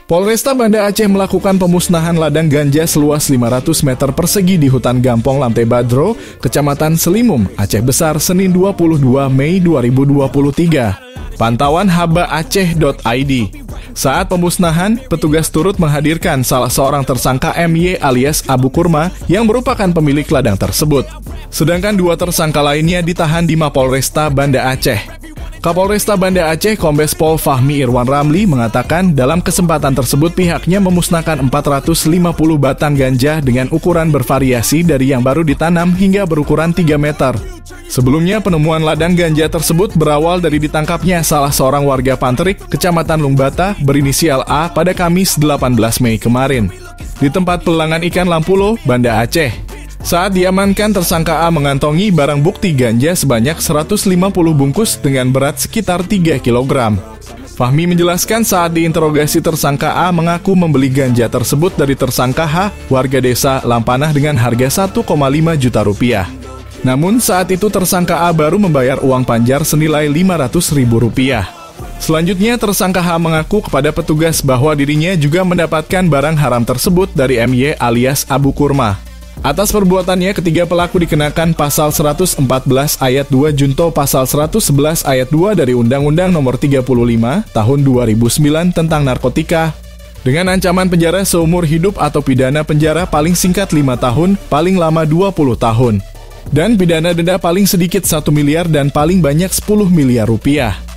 Polresta Banda Aceh melakukan pemusnahan ladang ganja seluas 500 meter persegi di hutan Gampong Lantai Badro, Kecamatan Selimum, Aceh Besar, Senin 22 Mei 2023. Pantauan habaaceh.id. Saat pemusnahan, petugas turut menghadirkan salah seorang tersangka MY alias Abu Kurma yang merupakan pemilik ladang tersebut. Sedangkan dua tersangka lainnya ditahan di Mapolresta Banda Aceh. Kapolresta Banda Aceh Kombes Pol Fahmi Irwan Ramli mengatakan dalam kesempatan tersebut pihaknya memusnahkan 450 batang ganja dengan ukuran bervariasi dari yang baru ditanam hingga berukuran 3 meter. Sebelumnya penemuan ladang ganja tersebut berawal dari ditangkapnya salah seorang warga Panterik, Kecamatan Lungbata, berinisial A pada Kamis 18 Mei kemarin, di tempat pelelangan ikan Lampulo, Banda Aceh. Saat diamankan, tersangka A mengantongi barang bukti ganja sebanyak 150 bungkus dengan berat sekitar 3 kg. Fahmi menjelaskan saat diinterogasi tersangka A mengaku membeli ganja tersebut dari tersangka H, warga desa Lampanah dengan harga 1,5 juta rupiah. Namun saat itu tersangka A baru membayar uang panjar senilai 500 ribu rupiah. Selanjutnya tersangka H mengaku kepada petugas bahwa dirinya juga mendapatkan barang haram tersebut dari MY alias Abu Kurma. Atas perbuatannya, ketiga pelaku dikenakan pasal 114 ayat 2 junto pasal 111 ayat 2 dari Undang-Undang Nomor 35 Tahun 2009 tentang narkotika, dengan ancaman penjara seumur hidup atau pidana penjara paling singkat 5 tahun, paling lama 20 tahun, dan pidana denda paling sedikit 1 miliar dan paling banyak 10 miliar rupiah.